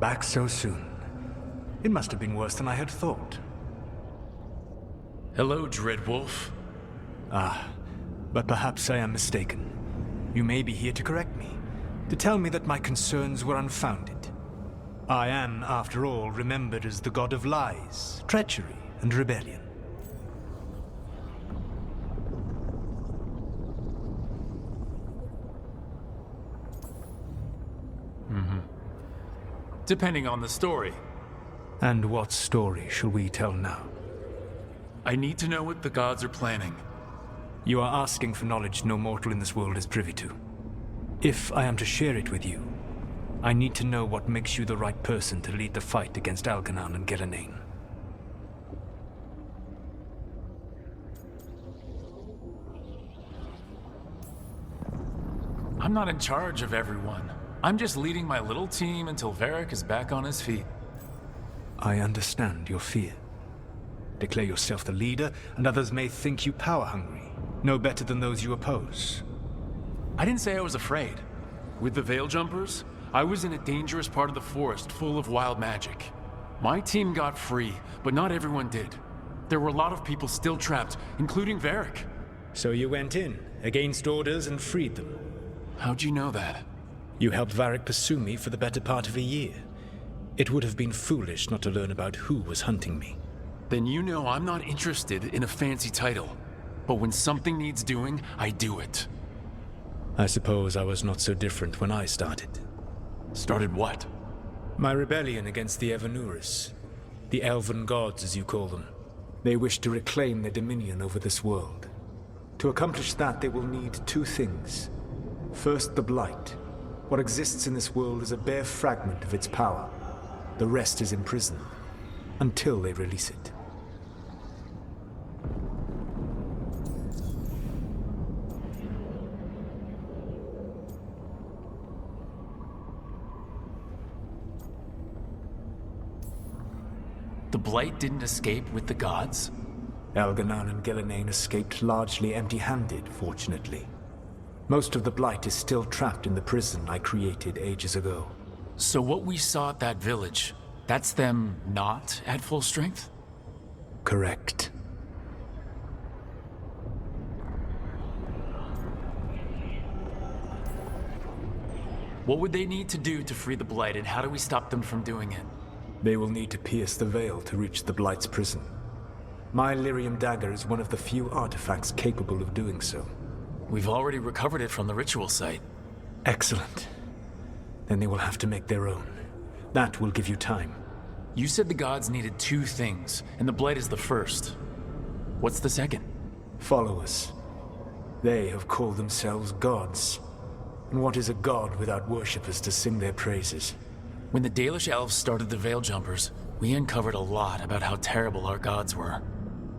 Back so soon. It must have been worse than I had thought. Hello, Dreadwolf. Ah, but perhaps I am mistaken. You may be here to correct me, to tell me that my concerns were unfounded. I am, after all, remembered as the god of lies, treachery, and rebellion. Depending on the story. And what story shall we tell now? I need to know what the gods are planning. You are asking for knowledge no mortal in this world is privy to. If I am to share it with you, I need to know what makes you the right person to lead the fight against Algernon and Gillenane. I'm not in charge of everyone. I'm just leading my little team until Varric is back on his feet. I understand your fear. Declare yourself the leader, and others may think you power-hungry, no better than those you oppose. I didn't say I was afraid. With the Veil Jumpers, I was in a dangerous part of the forest full of wild magic. My team got free, but not everyone did. There were a lot of people still trapped, including Varric. So you went in, against orders, and freed them. How'd you know that? You helped Varric pursue me for the better part of a year. It would have been foolish not to learn about who was hunting me. Then you know I'm not interested in a fancy title. But when something needs doing, I do it. I suppose I was not so different when I started. Started what? My rebellion against the Evanuris. The elven gods, as you call them. They wish to reclaim their dominion over this world. To accomplish that, they will need two things. First, the Blight. What exists in this world is a bare fragment of its power. The rest is imprisoned, until they release it. The Blight didn't escape with the gods? Algernon and Gillenane escaped largely empty-handed, fortunately. Most of the Blight is still trapped in the prison I created ages ago. So what we saw at that village, that's them not at full strength? Correct. What would they need to do to free the Blight, and how do we stop them from doing it? They will need to pierce the veil to reach the Blight's prison. My lyrium dagger is one of the few artifacts capable of doing so. We've already recovered it from the ritual site. Excellent. Then they will have to make their own. That will give you time. You said the gods needed two things, and the Blight is the first. What's the second? Followers. They have called themselves gods. And what is a god without worshippers to sing their praises? When the Dalish elves started the Veil Jumpers, we uncovered a lot about how terrible our gods were.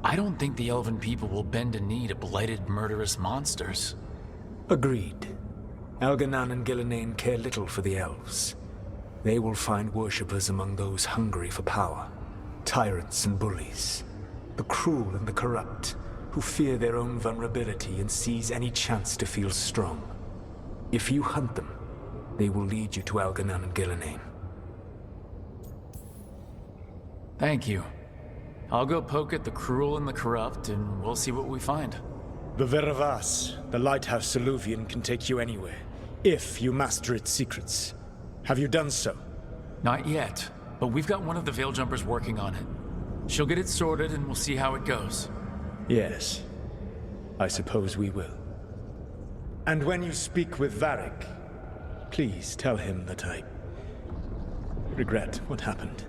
I don't think the elven people will bend a knee to blighted, murderous monsters. Agreed. Algernon and Gillenane care little for the elves. They will find worshippers among those hungry for power. Tyrants and bullies. The cruel and the corrupt, who fear their own vulnerability and seize any chance to feel strong. If you hunt them, they will lead you to Algernon and Gillenane. Thank you. I'll go poke at the cruel and the corrupt, and we'll see what we find. The Veravas, the lighthouse Soluvian, can take you anywhere, if you master its secrets. Have you done so? Not yet, but we've got one of the Veil Jumpers working on it. She'll get it sorted, and we'll see how it goes. Yes. I suppose we will. And when you speak with Varric, please tell him that I regret what happened.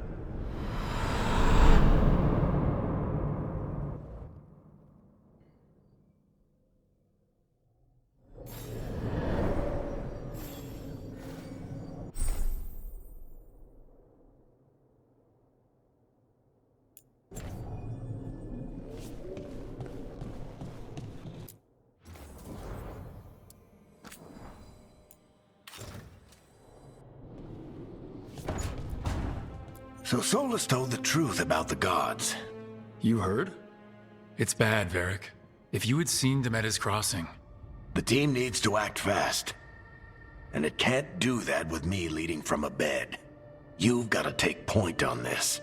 So Solus told the truth about the gods. You heard? It's bad, Varric. If you had seen them at his crossing. The team needs to act fast. And it can't do that with me leading from a bed. You've got to take point on this.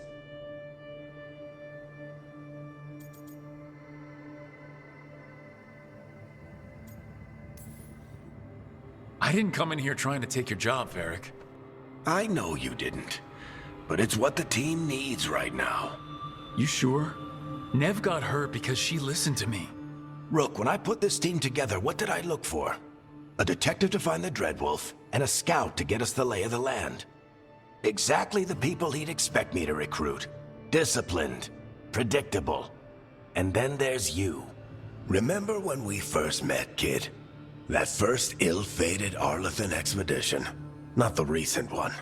I didn't come in here trying to take your job, Varric. I know you didn't, but it's what the team needs right now. You sure? Nev got hurt because she listened to me. Rook, when I put this team together, what did I look for? A detective to find the Dreadwolf, and a scout to get us the lay of the land. Exactly the people he'd expect me to recruit. Disciplined, predictable. And then there's you. Remember when we first met, kid? That first ill-fated Arlathan expedition. Not the recent one.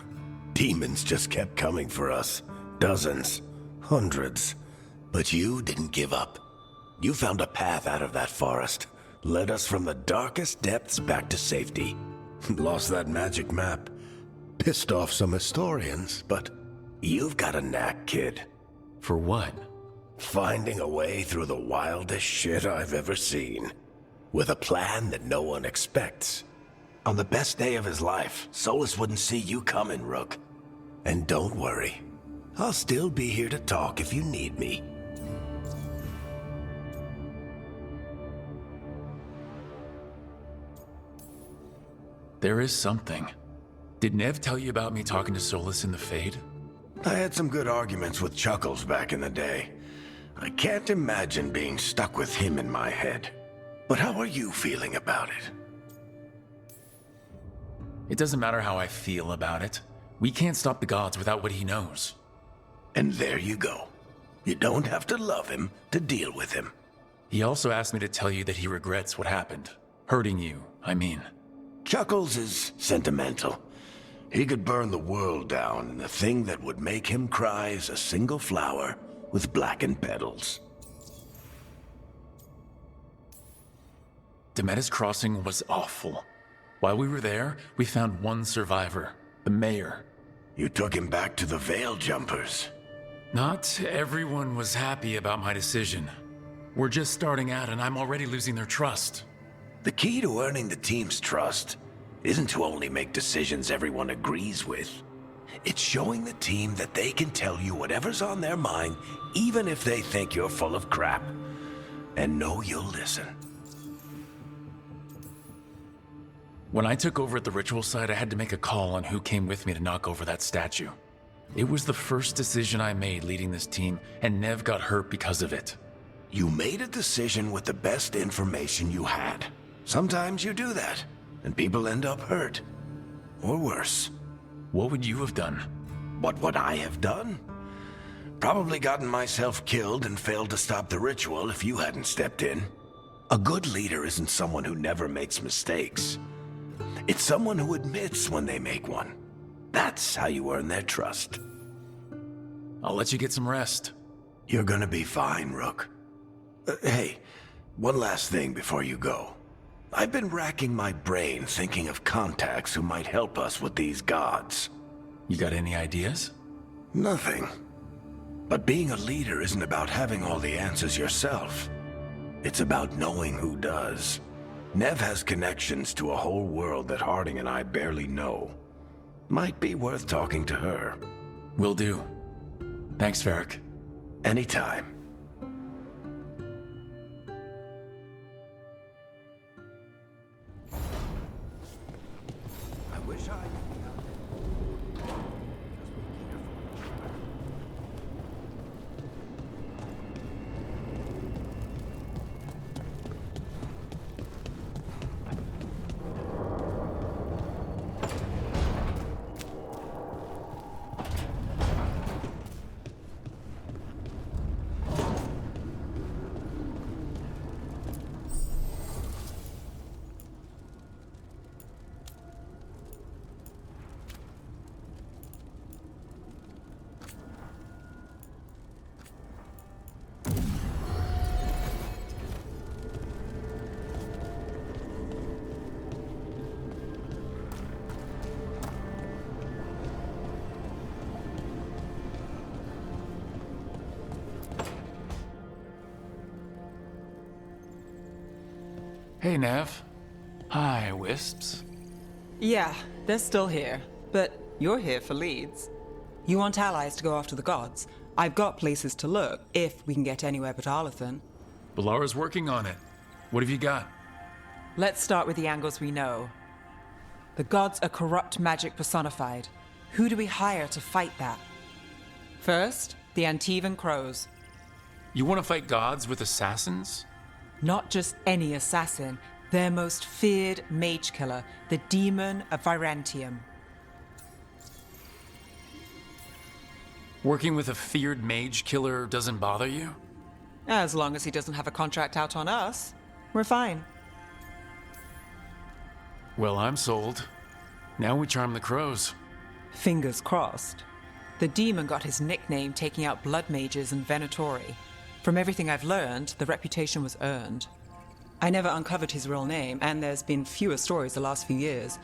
Demons just kept coming for us. Dozens. Hundreds. But you didn't give up. You found a path out of that forest. Led us from the darkest depths back to safety. Lost that magic map. Pissed off some historians, but you've got a knack, kid. For what? Finding a way through the wildest shit I've ever seen. With a plan that no one expects. On the best day of his life, Solus wouldn't see you coming, Rook. And don't worry. I'll still be here to talk if you need me. There is something. Did Nev tell you about me talking to Solus in the Fade? I had some good arguments with Chuckles back in the day. I can't imagine being stuck with him in my head. But how are you feeling about it? It doesn't matter how I feel about it. We can't stop the gods without what he knows. And there you go. You don't have to love him to deal with him. He also asked me to tell you that he regrets what happened. Hurting you, I mean. Chuckles is sentimental. He could burn the world down, and the thing that would make him cry is a single flower with blackened petals. Demetis Crossing was awful. While we were there, we found one survivor, the mayor. You took him back to the Veil Jumpers. Not everyone was happy about my decision. We're just starting out and I'm already losing their trust. The key to earning the team's trust isn't to only make decisions everyone agrees with. It's showing the team that they can tell you whatever's on their mind, even if they think you're full of crap. And know you'll listen. When I took over at the ritual site, I had to make a call on who came with me to knock over that statue. It was the first decision I made leading this team, and Nev got hurt because of it. You made a decision with the best information you had. Sometimes you do that, and people end up hurt. Or worse. What would you have done? What would I have done? Probably gotten myself killed and failed to stop the ritual if you hadn't stepped in. A good leader isn't someone who never makes mistakes. It's someone who admits when they make one. That's how you earn their trust. I'll let you get some rest. You're gonna be fine, Rook. Hey, one last thing before you go. I've been racking my brain thinking of contacts who might help us with these gods. You got any ideas? Nothing. But being a leader isn't about having all the answers yourself. It's about knowing who does. Nev has connections to a whole world that Harding and I barely know. Might be worth talking to her. Will do. Thanks, Varric. Anytime. I wish I... Hey, Nev. Hi, Wisps. Yeah, they're still here, but you're here for leads. You want allies to go after the gods? I've got places to look, if we can get anywhere but Arlathan. Balara's working on it. What have you got? Let's start with the angles we know. The gods are corrupt magic personified. Who do we hire to fight that? First, the Antivan Crows. You want to fight gods with assassins? Not just any assassin, their most feared mage killer, the Demon of Virantium. Working with a feared mage killer doesn't bother you? As long as he doesn't have a contract out on us, we're fine. Well, I'm sold. Now we charm the crows. Fingers crossed. The demon got his nickname taking out blood mages and Venatori. From everything I've learned, the reputation was earned. I never uncovered his real name, and there's been fewer stories the last few years,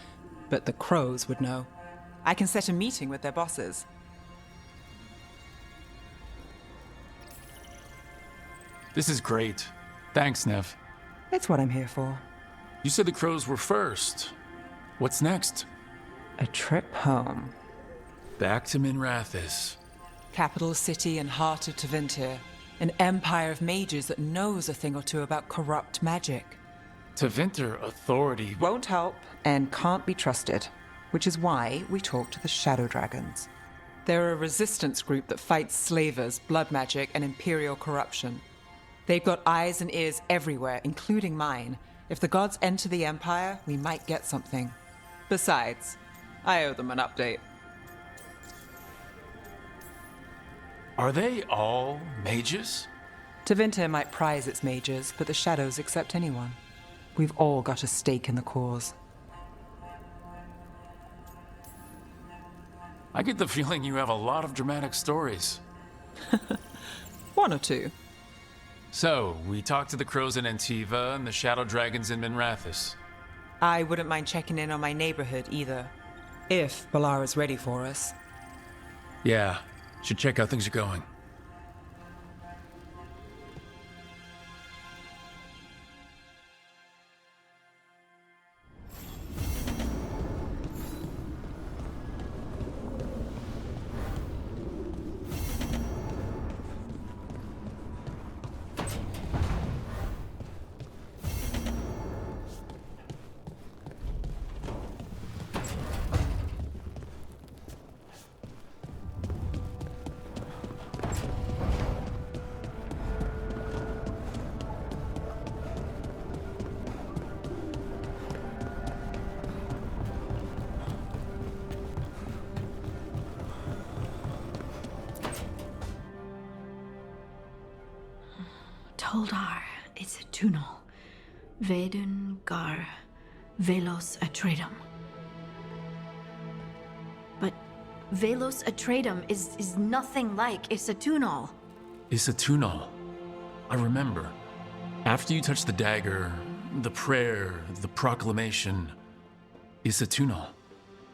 but the crows would know. I can set a meeting with their bosses. This is great. Thanks, Nev. It's what I'm here for. You said the crows were first. What's next? A trip home. Back to Minrathous. Capital city and heart of Tevinter. An empire of mages that knows a thing or two about corrupt magic. Tevinter authority. Won't help and can't be trusted, which is why we talk to the Shadow Dragons. They're a resistance group that fights slavers, blood magic, and imperial corruption. They've got eyes and ears everywhere, including mine. If the gods enter the Empire, we might get something. Besides, I owe them an update. Are they all mages? Tevinter might prize its mages, but the Shadows accept anyone. We've all got a stake in the cause. I get the feeling you have a lot of dramatic stories. One or two. So, we talked to the crows in Antiva and the shadow dragons in Minrathous. I wouldn't mind checking in on my neighborhood either. If Balara's ready for us. Yeah, should check how things are going. Toldar is a tunal. Vedun gar velos atredum. But velos atredum is nothing like Isatunal. Isatunal. I remember. After you touched the dagger, the prayer, the proclamation, Isatunal.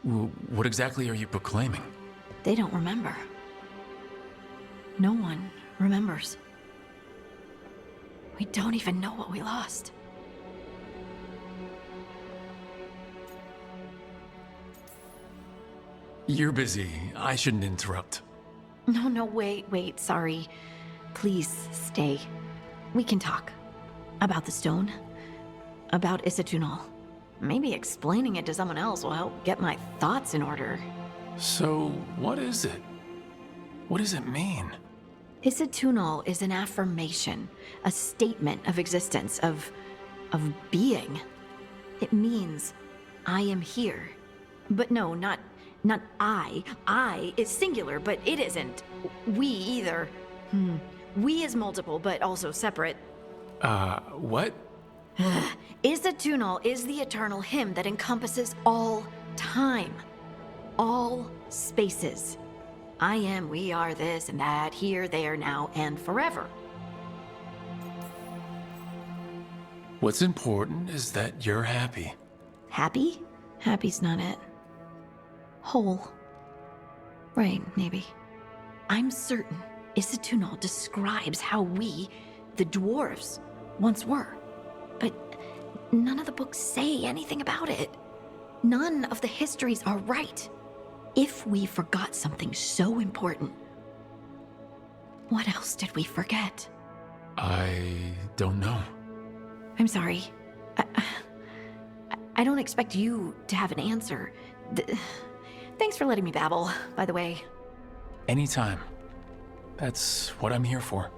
What exactly are you proclaiming? They don't remember. No one remembers. We don't even know what we lost. You're busy. I shouldn't interrupt. No, wait, sorry. Please stay. We can talk. About the stone. About Isatunal. Maybe explaining it to someone else will help get my thoughts in order. So, what is it? What does it mean? Isatunal is an affirmation, a statement of existence, of being. It means, I am here. But no, not I. I is singular, but it isn't. We either. We is multiple, but also separate. What? Isatunal is the eternal hymn that encompasses all time. All spaces. I am, we are, this and that, here, there, now, and forever. What's important is that you're happy. Happy? Happy's not it. Whole. Right, maybe. I'm certain Isatunal describes how we, the dwarves, once were. But none of the books say anything about it. None of the histories are right. If we forgot something so important, what else did we forget? I don't know. I'm sorry. I don't expect you to have an answer. Thanks for letting me babble, by the way. Anytime. That's what I'm here for.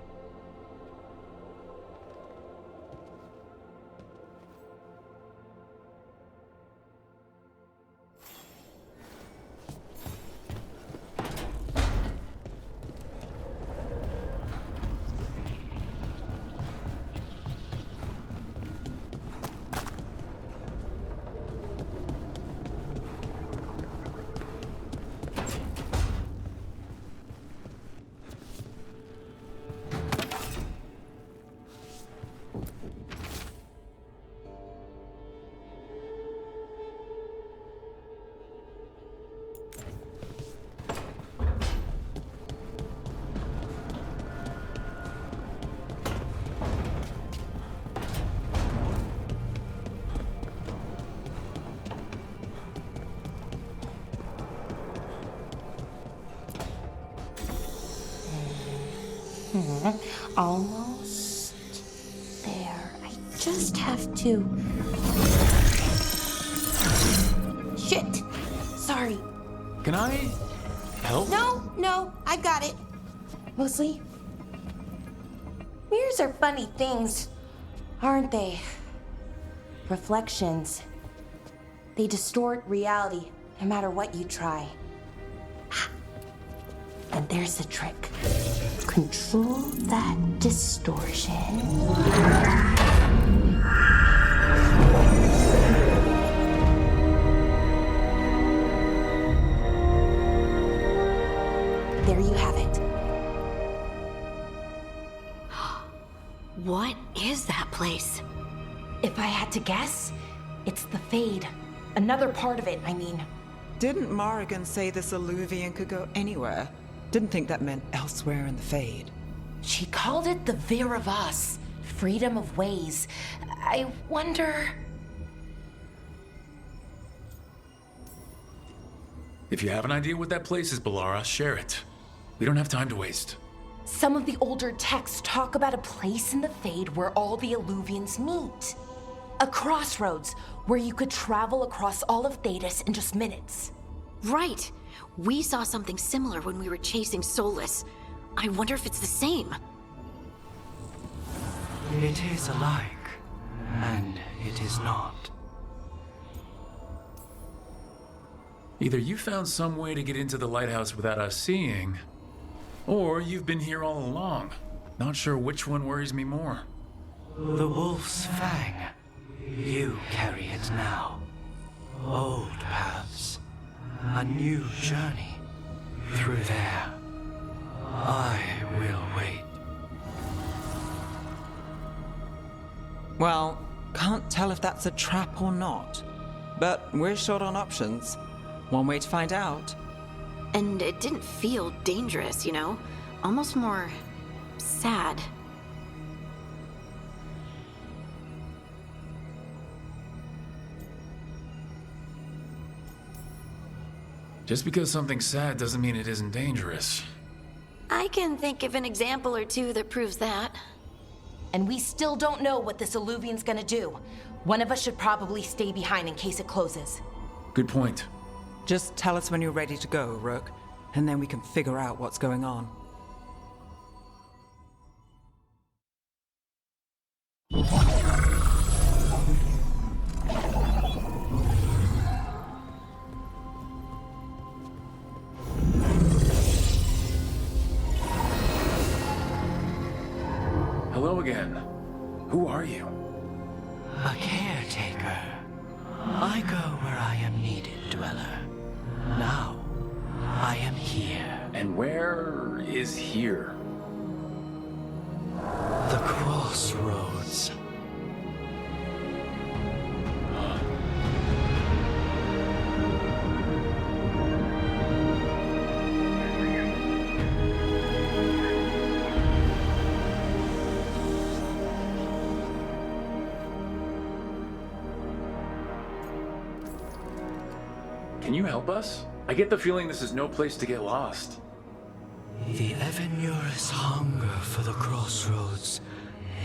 Almost there. I just have to... Shit! Sorry. Can I help? No, I got it. Mostly. Mirrors are funny things, aren't they? Reflections. They distort reality, no matter what you try. And there's the trick. Control that distortion. There you have it. What is that place? If I had to guess, it's the Fade. Another part of it, I mean. Didn't Morrigan say this Illuvian could go anywhere? Didn't think that meant elsewhere in the Fade. She called it the Veer of Us, freedom of ways. I wonder... If you have an idea what that place is, Balara, share it. We don't have time to waste. Some of the older texts talk about a place in the Fade where all the Illuvians meet. A crossroads where you could travel across all of Thedas in just minutes. Right. We saw something similar when we were chasing Solus. I wonder if it's the same. It is alike, and it is not. Either you found some way to get into the lighthouse without us seeing, or you've been here all along. Not sure which one worries me more. The wolf's fang. You carry it now. Old paths. A new journey. Through there. I will wait. Well, can't tell if that's a trap or not. But we're short on options. One way to find out. And it didn't feel dangerous, you know? Almost more... sad. Just because something's sad doesn't mean it isn't dangerous. I can think of an example or two that proves that. And we still don't know what this Illuvian's gonna do. One of us should probably stay behind in case it closes. Good point. Just tell us when you're ready to go, Rook, and then we can figure out what's going on. Hello again. Who are you? A caretaker. I go where I am needed, dweller. Now, I am here. And where is here? The crossroads. Can you help us? I get the feeling this is no place to get lost. The Evanurus hunger for the crossroads.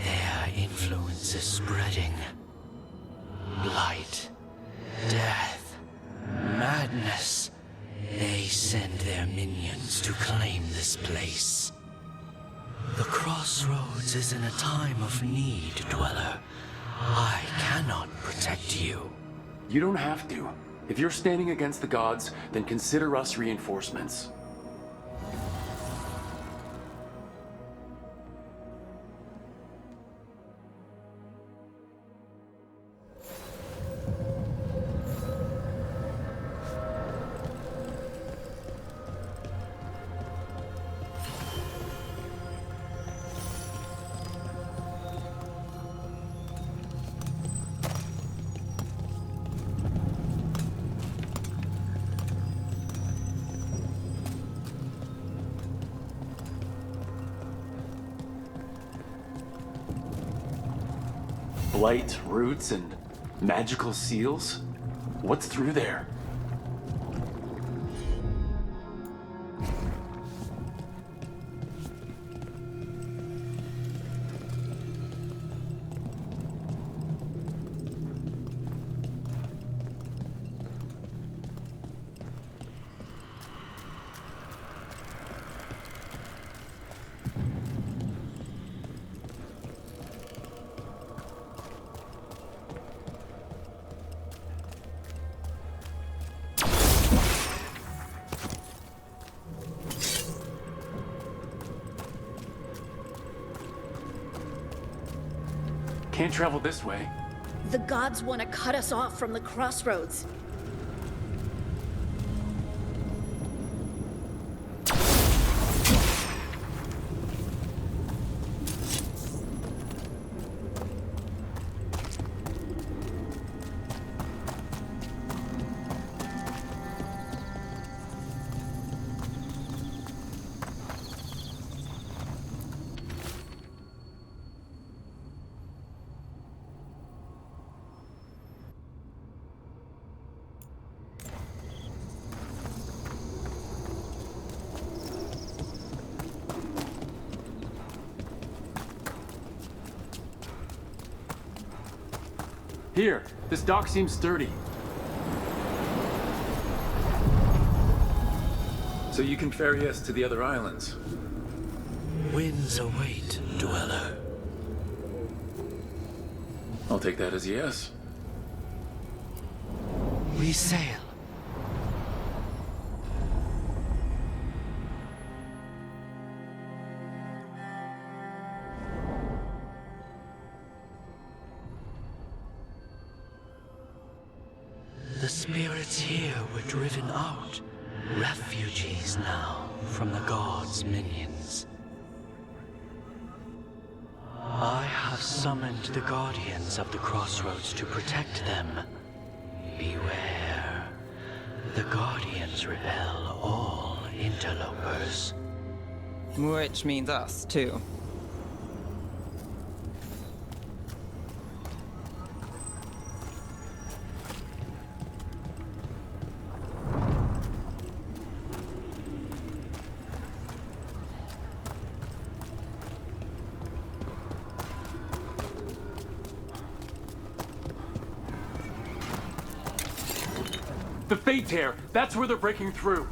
Their influence is spreading. Blight, death, madness. They send their minions to claim this place. The crossroads is in a time of need, Dweller. I cannot protect you. You don't have to. If you're standing against the gods, then consider us reinforcements. Blight, roots, and magical seals? What's through there? Can't travel this way. The gods want to cut us off from the crossroads. Here, this dock seems sturdy. So you can ferry us to the other islands. Winds await, Dweller. I'll take that as a yes. We sail. The spirits here were driven out, refugees now from the gods' minions. I have summoned the guardians of the crossroads to protect them. Beware. The guardians repel all interlopers. Which means us, too. The Fate Tear! That's where they're breaking through!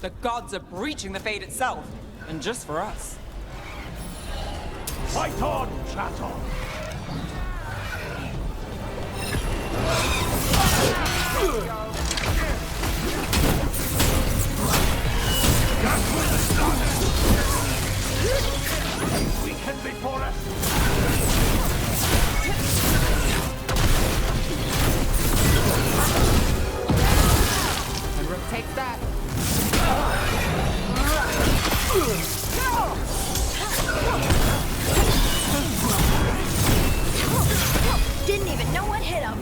The gods are breaching the fate itself, and just for us. Fight on, chat on! Weaken before us! Take that. Didn't even know what hit him.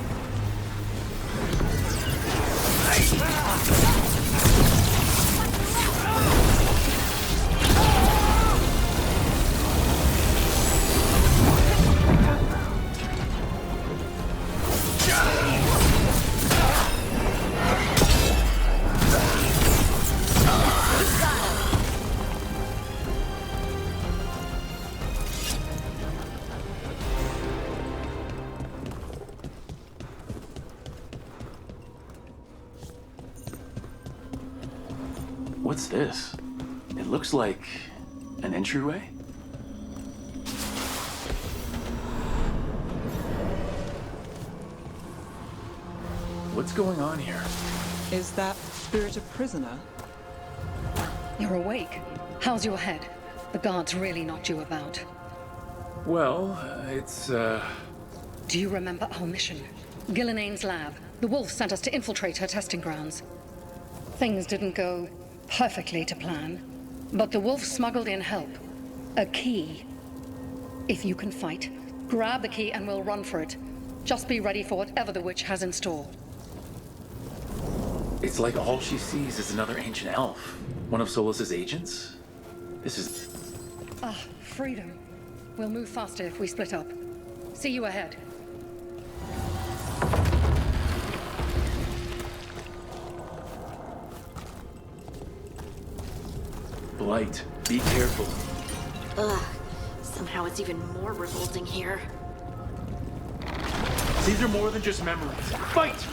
What's this? It looks like an entryway? What's going on here? Is that spirit a prisoner? You're awake. How's your head? The guards really knocked you about. Well, it's, Do you remember our mission? Gillenane's lab. The wolf sent us to infiltrate her testing grounds. Things didn't go perfectly to plan, but the wolf smuggled in help. A key. If you can fight, grab the key and we'll run for it. Just be ready for whatever the witch has in store. It's like all she sees is another ancient elf. One of Solus's agents? This is... Ah, freedom. We'll move faster if we split up. See you ahead. Blight, be careful. Ugh. Somehow it's even more revolting here. These are more than just memories. Fight!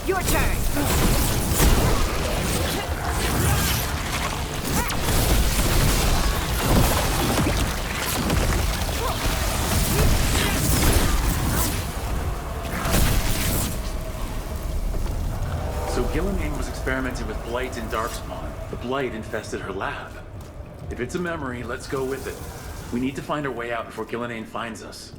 Your turn! So Gillenane was experimenting with Blight in Darkspawn. The Blight infested her lab. If it's a memory, let's go with it. We need to find our way out before Gillenane finds us.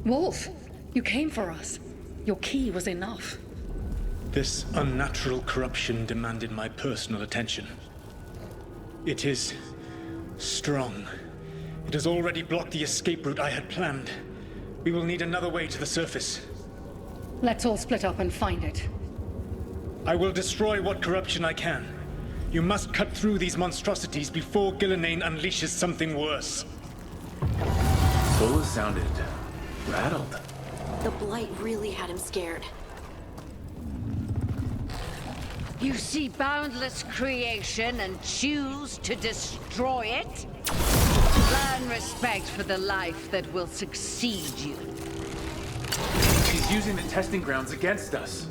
Wolf, you came for us. Your key was enough. This unnatural corruption demanded my personal attention. It is strong. It has already blocked the escape route I had planned. We will need another way to the surface. Let's all split up and find it. I will destroy what corruption I can. You must cut through these monstrosities before Gillenane unleashes something worse. Solus sounded rattled. The Blight really had him scared. You see boundless creation and choose to destroy it? Learn respect for the life that will succeed you. He's using the testing grounds against us.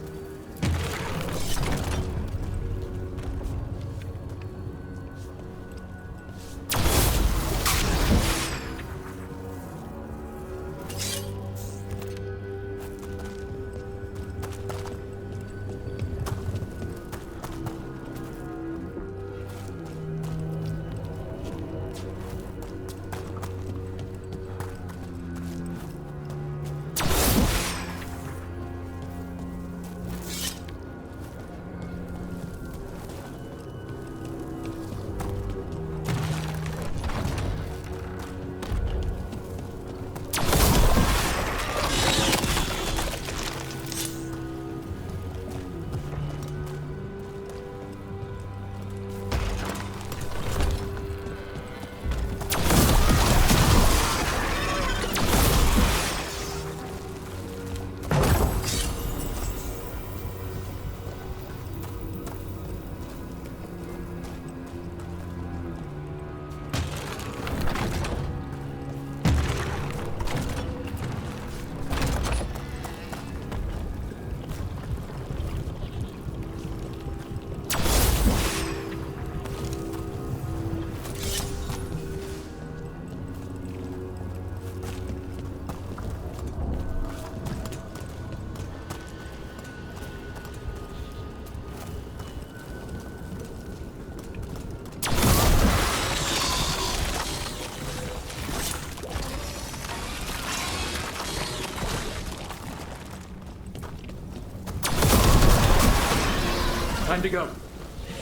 Time to go.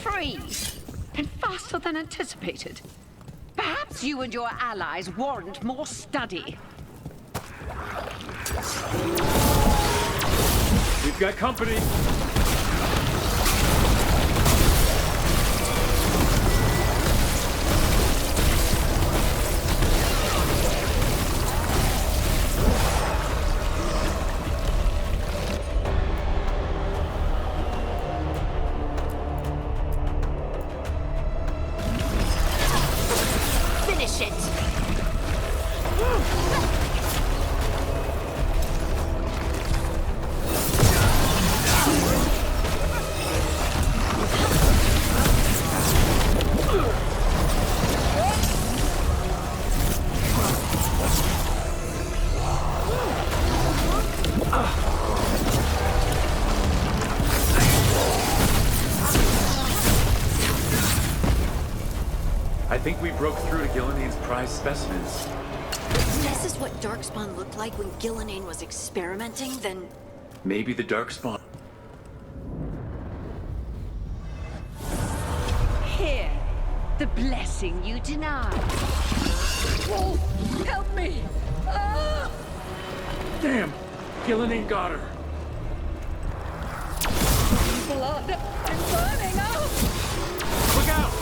Freeze! And faster than anticipated. Perhaps you and your allies warrant more study. We've got company. Finish it! I think we broke through to Gillenan's prized specimens. If this is what Darkspawn looked like when Gillenane was experimenting, then... Maybe the Darkspawn. Here, the blessing you denied. Wolf, help me! Ah! Damn! Gillenane got her. Blood! I'm burning out! Look out!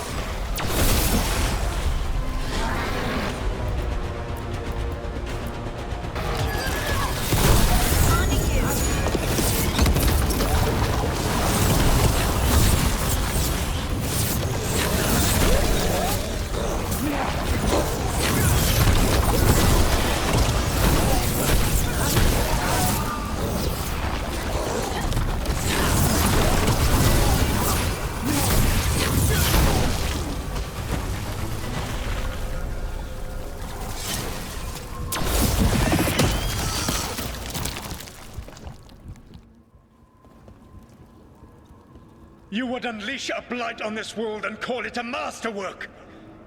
You would unleash a blight on this world and call it a masterwork!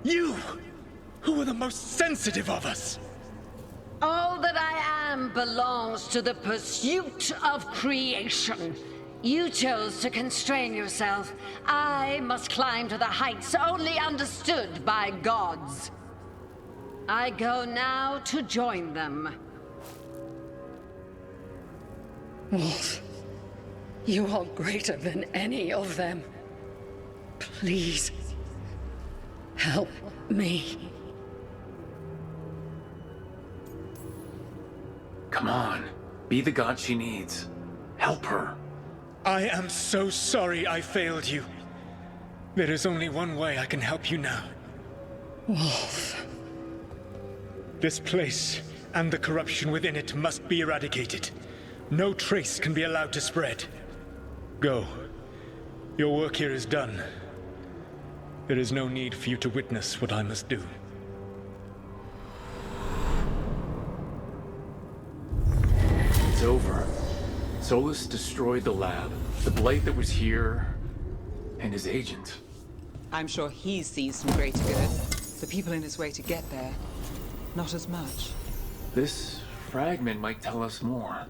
You, who were the most sensitive of us! All that I am belongs to the pursuit of creation. You chose to constrain yourself. I must climb to the heights only understood by gods. I go now to join them. Wolf, you are greater than any of them. Please, help me. Come on. Be the god she needs. Help her. I am so sorry I failed you. There is only one way I can help you now. Wolf. This place and the corruption within it must be eradicated. No trace can be allowed to spread. Go. Your work here is done. There is no need for you to witness what I must do. It's over. Solus destroyed the lab, the blight that was here, and his agent. I'm sure he sees some greater good. The people in his way to get there, not as much. This fragment might tell us more.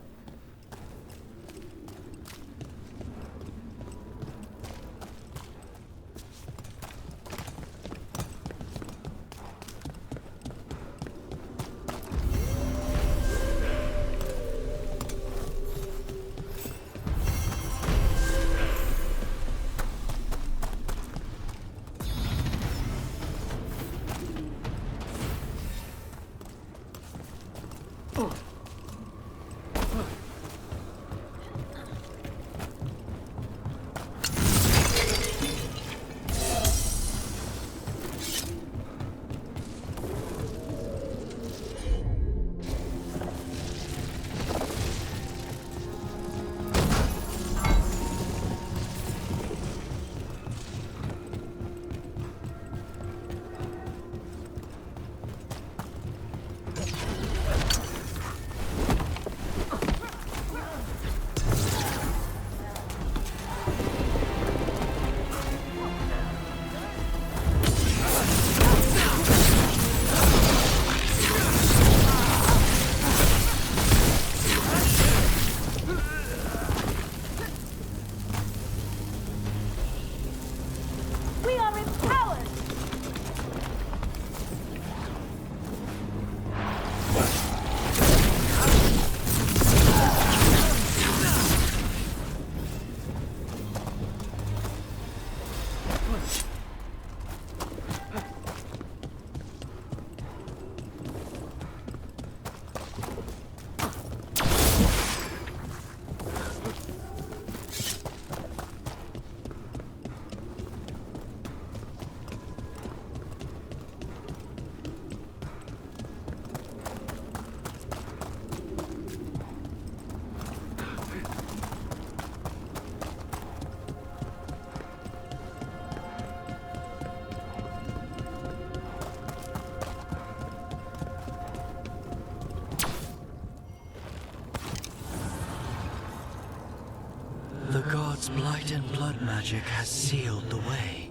blood magic has sealed the way.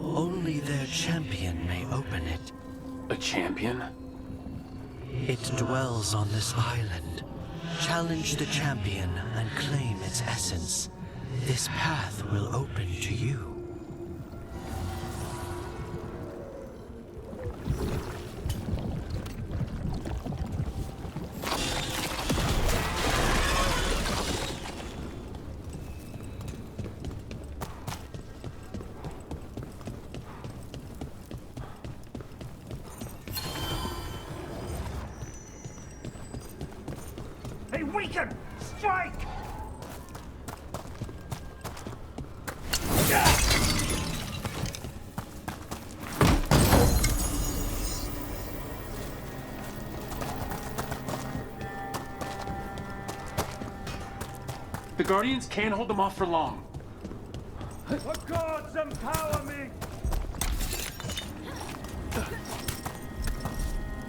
Only their champion may open it. A champion? It dwells on this island. Challenge the champion and claim its essence. This path will open to you. Hey, weaken! Strike! The Guardians can't hold them off for long. The gods empower me!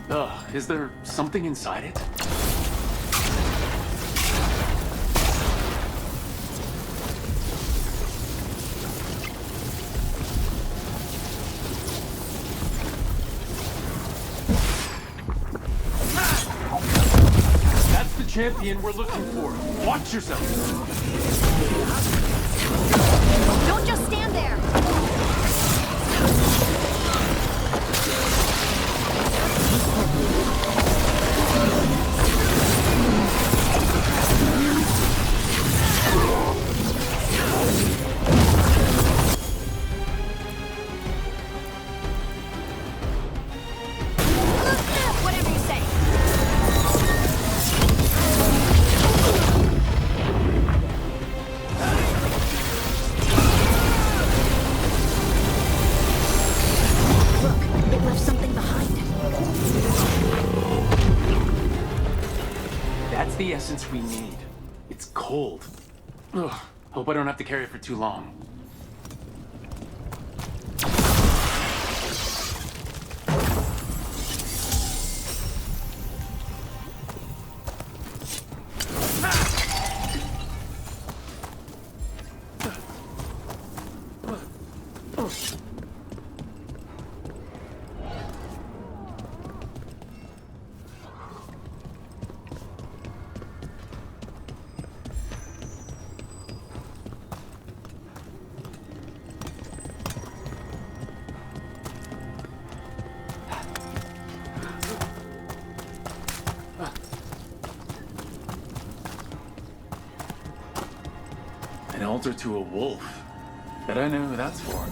Ugh, is there something inside it? That's the champion we're looking for. Watch yourself. Don't just stand there! Whatever you say. Look, it left something behind. That's the essence we need. It's cold. Ugh, hope I don't have to carry it for too long. An altar to a wolf. Bet I know who that's for.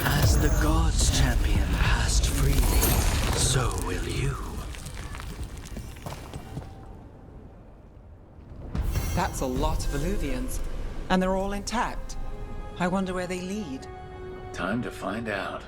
As the gods' champion passed freely, so will you. That's a lot of Illuvians, and they're all intact. I wonder where they lead. Time to find out.